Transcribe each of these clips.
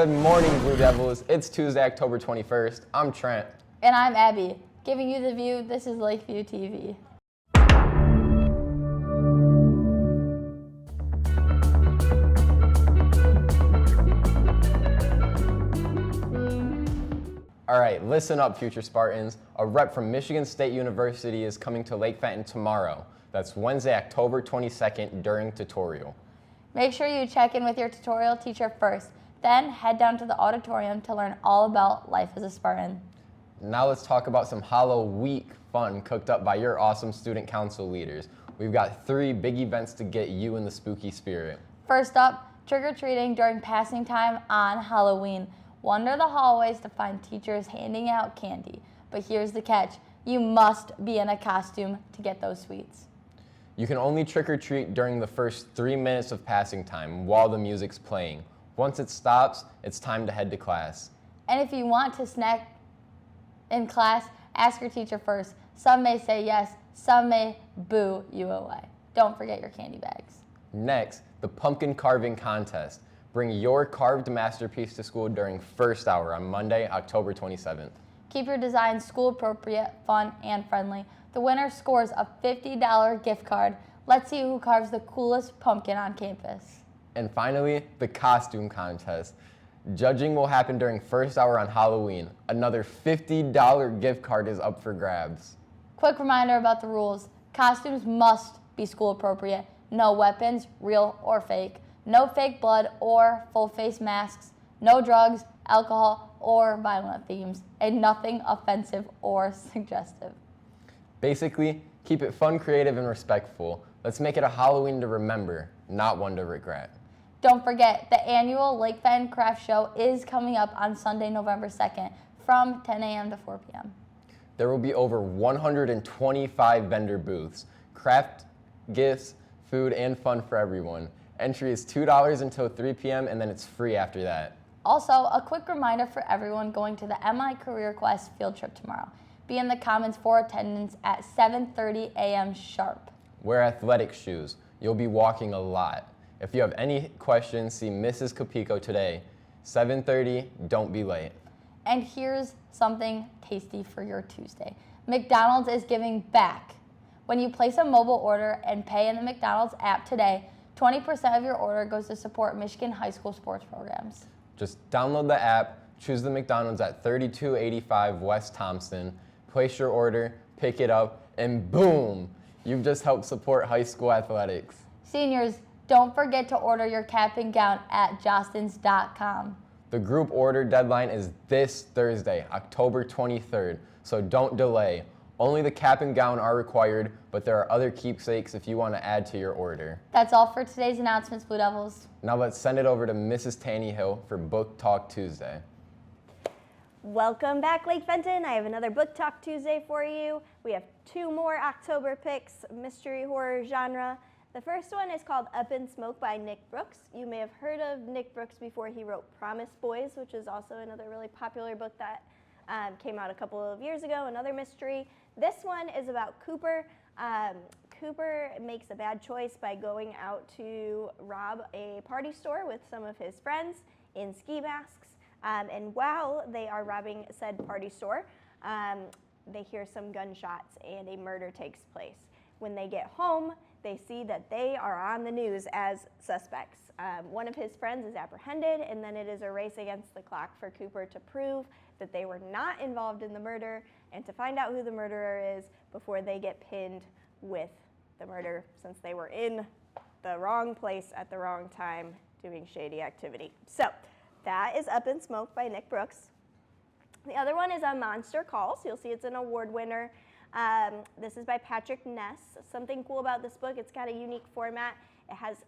Good morning, Blue Devils. It's Tuesday, October 21st. I'm Trent. And I'm Abby. Giving you the view, this is Lakeview TV. All right, listen up, future Spartans. A rep from Michigan State University is coming to Lake Fenton tomorrow. That's Wednesday, October 22nd during tutorial. Make sure you check in with your tutorial teacher first, then head down to the auditorium to learn all about life as a Spartan. Now let's talk about some Hollow Week fun cooked up by your awesome student council leaders. We've got 3 big events to get you in the spooky spirit. First up, trick-or-treating during passing time on Halloween. Wander the hallways to find teachers handing out candy. But here's the catch. You must be in a costume to get those sweets. You can only trick-or-treat during the first 3 minutes of passing time while the music's playing. Once it stops, it's time to head to class. And if you want to snack in class, ask your teacher first. Some may say yes, some may boo you away. Don't forget your candy bags. Next, the pumpkin carving contest. Bring your carved masterpiece to school during first hour on Monday, October 27th. Keep your design school appropriate, fun, and friendly. The winner scores a $50 gift card. Let's see who carves the coolest pumpkin on campus. And finally, the costume contest. Judging will happen during first hour on Halloween. Another $50 gift card is up for grabs. Quick reminder about the rules. Costumes must be school appropriate. No weapons, real or fake. No fake blood or full face masks. No drugs, alcohol, or violent themes. And nothing offensive or suggestive. Basically, keep it fun, creative, and respectful. Let's make it a Halloween to remember, not one to regret. Don't forget, the annual Lake Fenton Craft Show is coming up on Sunday, November 2nd from 10 a.m. to 4 p.m. There will be over 125 vendor booths, craft, gifts, food, and fun for everyone. Entry is $2 until 3 p.m. and then it's free after that. Also, a quick reminder for everyone going to the MI Career Quest field trip tomorrow. Be in the Commons for attendance at 7:30 a.m. sharp. Wear athletic shoes. You'll be walking a lot. If you have any questions, see Mrs. Capico today. 7:30, don't be late. And here's something tasty for your Tuesday. McDonald's is giving back. When you place a mobile order and pay in the McDonald's app today, 20% of your order goes to support Michigan high school sports programs. Just download the app, choose the McDonald's at 3285 West Thompson, place your order, pick it up, and boom, you've just helped support high school athletics. Seniors, don't forget to order your cap and gown at jostens.com. The group order deadline is this Thursday, October 23rd, so don't delay. Only the cap and gown are required, but there are other keepsakes if you want to add to your order. That's all for today's announcements, Blue Devils. Now let's send it over to Mrs. Tanny Hill for Book Talk Tuesday. Welcome back, Lake Fenton. I have another Book Talk Tuesday for you. We have 2 more October picks, mystery horror genre. The first one is called Up in Smoke by Nick Brooks. You may have heard of Nick Brooks before. He wrote Promise Boys, which is also another really popular book that came out a couple of years ago, another mystery. This one is about Cooper. Cooper makes a bad choice by going out to rob a party store with some of his friends in ski masks. And while they are robbing said party store, they hear some gunshots and a murder takes place. When they get home, they see that they are on the news as suspects. One of his friends is apprehended, and then it is a race against the clock for Cooper to prove that they were not involved in the murder and to find out who the murderer is before they get pinned with the murder, since they were in the wrong place at the wrong time doing shady activity. So that is Up in Smoke by Nick Brooks. The other one is A Monster Calls. You'll see it's an award winner. This is by Patrick Ness. Something cool about this book, it's got a unique format. It has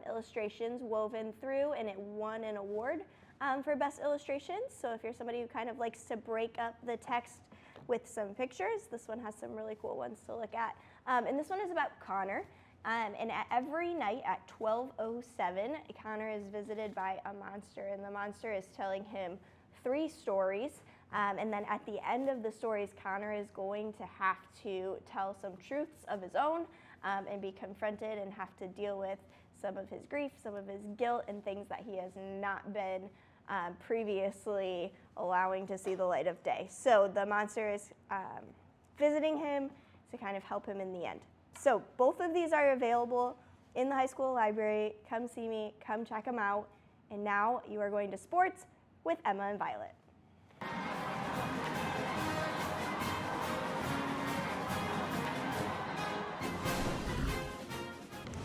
illustrations woven through, and it won an award for best illustrations. So if you're somebody who kind of likes to break up the text with some pictures, this one has some really cool ones to look at. And this one is about Connor. And every night at 12:07, Connor is visited by a monster, and the monster is telling him 3 stories. And then at the end of the stories, Connor is going to have to tell some truths of his own and be confronted and have to deal with some of his grief, some of his guilt, and things that he has not been previously allowing to see the light of day. So the monster is visiting him to kind of help him in the end. So both of these are available in the high school library. Come see me, come check them out. And now you are going to sports with Emma and Violet.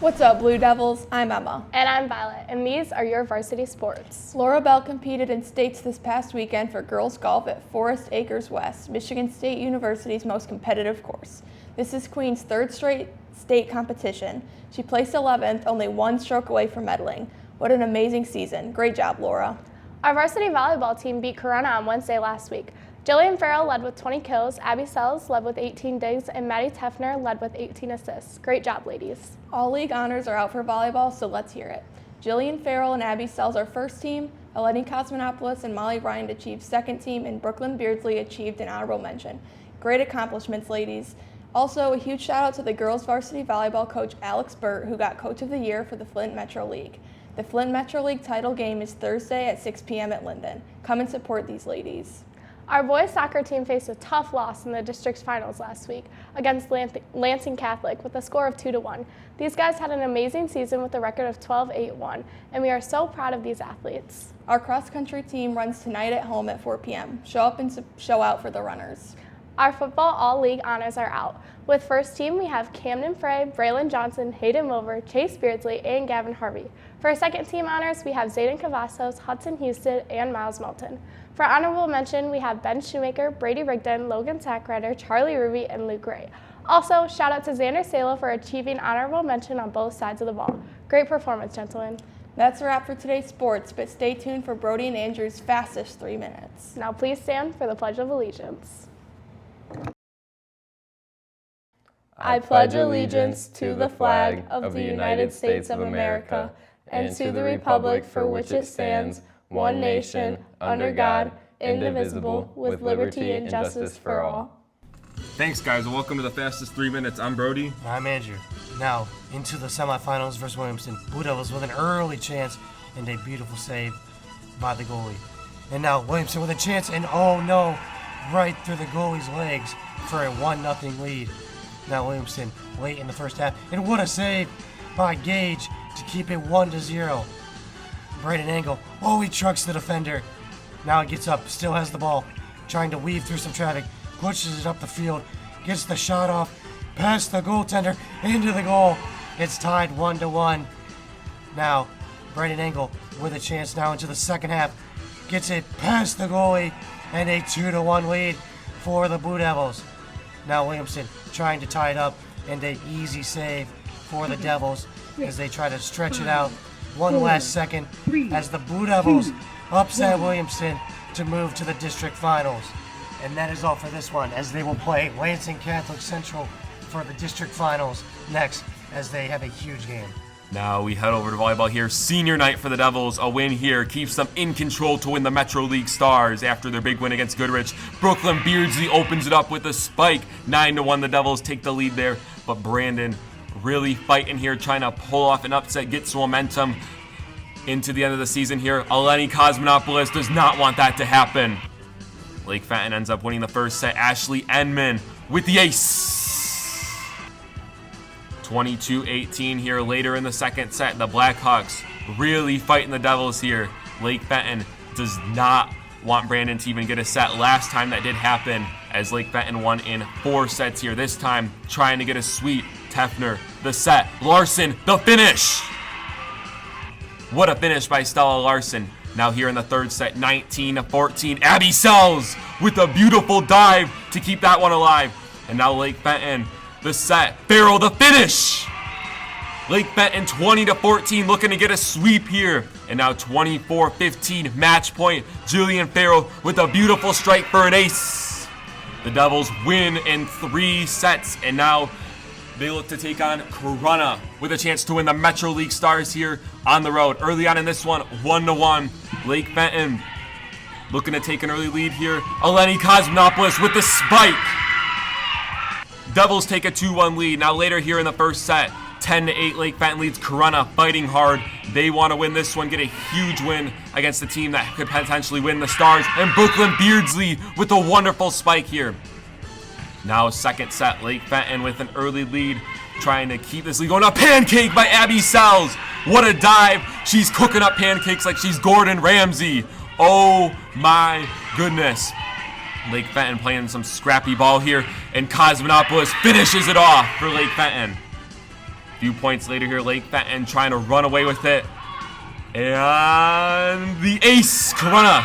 What's up, Blue Devils? I'm Emma. And I'm Violet, and these are your varsity sports. Laura Bell competed in states this past weekend for girls golf at Forest Acres West, Michigan State University's most competitive course. This is Queen's third straight state competition. She placed 11th, only one stroke away from medaling. What an amazing season. Great job, Laura. Our varsity volleyball team beat Corona on Wednesday last week. Jillian Farrell led with 20 kills, Abby Sells led with 18 digs, and Maddie Teffner led with 18 assists. Great job, ladies. All league honors are out for volleyball, so let's hear it. Jillian Farrell and Abby Sells are first team, Eleni Cosmonopoulos and Molly Ryan achieved second team, and Brooklyn Beardsley achieved an honorable mention. Great accomplishments, ladies. Also, a huge shout out to the girls varsity volleyball coach Alex Burt, who got Coach of the Year for the Flint Metro League. The Flint Metro League title game is Thursday at 6 p.m. at Linden. Come and support these ladies. Our boys soccer team faced a tough loss in the district's finals last week against Lansing Catholic with a score of 2-1. These guys had an amazing season with a record of 12-8-1, and we are so proud of these athletes. Our cross-country team runs tonight at home at 4 p.m. Show up and show out for the runners. Our football all-league honors are out. With first team, we have Camden Frey, Braylon Johnson, Hayden Mover, Chase Beardsley, and Gavin Harvey. For our second team honors, we have Zayden Cavazos, Hudson Houston, and Miles Melton. For honorable mention, we have Ben Shoemaker, Brady Rigdon, Logan Sackrider, Charlie Ruby, and Luke Ray. Also, shout out to Xander Salo for achieving honorable mention on both sides of the ball. Great performance, gentlemen. That's a wrap for today's sports, but stay tuned for Brody and Andrew's fastest 3 minutes. Now please stand for the Pledge of Allegiance. I pledge allegiance to the flag of the United States of America and to the republic for which it stands, one nation, under God, indivisible, with liberty and justice for all. Thanks, guys, and welcome to the fastest 3 minutes. I'm Brody. I'm Andrew. Now, into the semifinals versus Williamston. Blue Devils with an early chance and a beautiful save by the goalie. And now Williamston with a chance, and oh no, right through the goalie's legs for a 1-0 lead. Now Williamston late in the first half, and what a save by Gage to keep it 1-0. Braden Angle, oh, he trucks the defender. Now he gets up, still has the ball, trying to weave through some traffic, pushes it up the field, gets the shot off, past the goaltender, into the goal. It's tied 1-1. Now, Braden Angle with a chance now into the second half, gets it past the goalie, and a 2-1 lead for the Blue Devils. Now Williamson trying to tie it up, and an easy save for the Devils as they try to stretch it out one last second as the Blue Devils upset Williamson to move to the district finals. And that is all for this one, as they will play Lansing Catholic Central for the district finals next, as they have a huge game. Now we head over to volleyball here. Senior night for the Devils. A win here keeps them in control to win the Metro League Stars after their big win against Goodrich. Brooklyn Beardsley opens it up with a spike. 9-1, the Devils take the lead there, but Brandon really fighting here, trying to pull off an upset, get some momentum into the end of the season here. Eleni Cosmonopoulos does not want that to happen. Lake Fenton ends up winning the first set. Ashley Enman with the ace. 22-18 here later in the second set. The Blackhawks really fighting the Devils here. Lake Fenton does not want Brandon to even get a set. Last time that did happen, as Lake Fenton won in 4 sets here. This time trying to get a sweep. Teffner, the set. Larson, the finish. What a finish by Stella Larson. Now here in the third set, 19-14. Abby Sells with a beautiful dive to keep that one alive. And now Lake Fenton, the set. Farrell, the finish. Lake Fenton 20-14, looking to get a sweep here. And now 24-15, match point. Julian Farrell with a beautiful strike for an ace. The Devils win in 3 sets, and now they look to take on Corunna with a chance to win the Metro League Stars here on the road. Early on in this one, 1-1. Lake Fenton looking to take an early lead here. Eleni Cosmonopoulos with the spike. Devils take a 2-1 lead. Now later here in the first set, 10-8, Lake Fenton leads. Corunna fighting hard. They want to win this one, get a huge win against the team that could potentially win the Stars. And Brooklyn Beardsley with a wonderful spike here. Now second set, Lake Fenton with an early lead, trying to keep this lead going. A pancake by Abby Sells. What a dive. She's cooking up pancakes like she's Gordon Ramsay. Oh my goodness. Lake Fenton playing some scrappy ball here, and Cosmonopolis finishes it off for Lake Fenton. A few points later here, Lake Fenton trying to run away with it. And the ace, Corunna,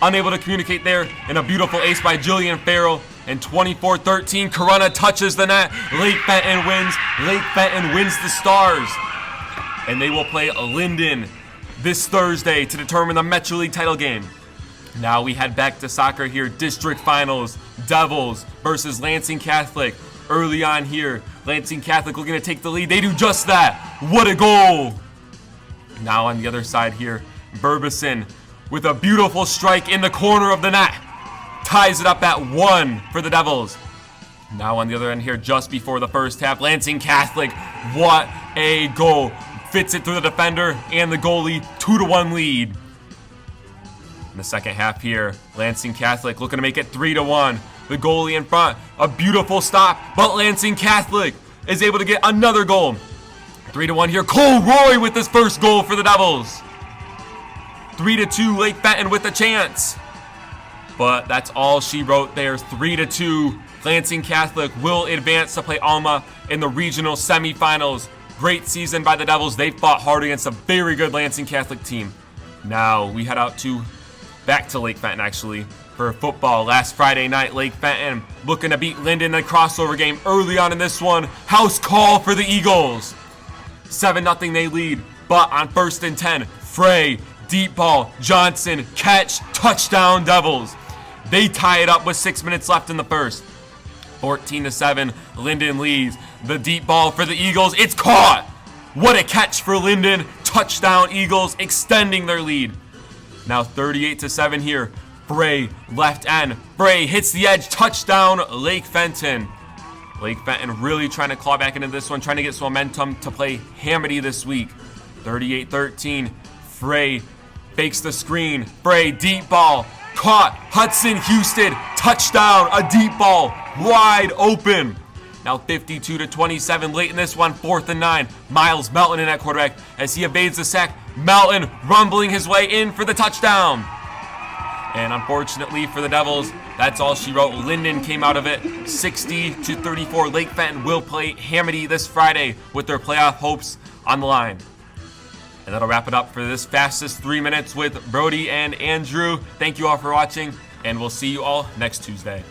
unable to communicate there, and a beautiful ace by Jillian Farrell. And 24-13, Corunna touches the net. Lake Fenton wins. Lake Fenton wins the Stars. And they will play Linden this Thursday to determine the Metro League title game. Now we head back to soccer here. District finals, Devils versus Lansing Catholic. Early on here, Lansing Catholic looking to take the lead. They do just that. What a goal. Now on the other side here, Burbison with a beautiful strike in the corner of the net. Ties it up at 1 for the Devils. Now on the other end here, just before the first half, Lansing Catholic, what a goal. Fits it through the defender and the goalie, 2-1 lead. In the second half here, Lansing Catholic looking to make it 3-1. The goalie in front, a beautiful stop, but Lansing Catholic is able to get another goal. 3-1 here, Cole Roy with his first goal for the Devils. 3-2, Lake Fenton with a chance. But that's all she wrote there, 3-2. Lansing Catholic will advance to play Alma in the regional semifinals. Great season by the Devils. They fought hard against a very good Lansing Catholic team. Now we head out back to Lake Fenton actually for football. Last Friday night, Lake Fenton looking to beat Linden in a crossover game early on in this one. House call for the Eagles. 7-0 they lead, but on 1st and 10, Frey, deep ball, Johnson, catch, touchdown Devils. They tie it up with 6 minutes left in the first. 14-7, Linden leads. The deep ball for the Eagles, it's caught. What a catch for Linden. Touchdown Eagles, extending their lead. Now 38-7 here. Frey, left end. Frey hits the edge, touchdown Lake Fenton. Lake Fenton really trying to claw back into this one, trying to get some momentum to play Hamady this week. 38-13, Frey fakes the screen. Frey, deep ball, caught. Hudson Houston, touchdown, a deep ball, wide open. Now 52-27, late in this one, 4th and 9. Miles Melton in at quarterback as he evades the sack. Melton rumbling his way in for the touchdown. And unfortunately for the Devils, that's all she wrote. Linden came out of it 60-34. Lake Fenton will play Hamady this Friday with their playoff hopes on the line. And that'll wrap it up for this fastest 3 minutes with Brody and Andrew. Thank you all for watching, and we'll see you all next Tuesday.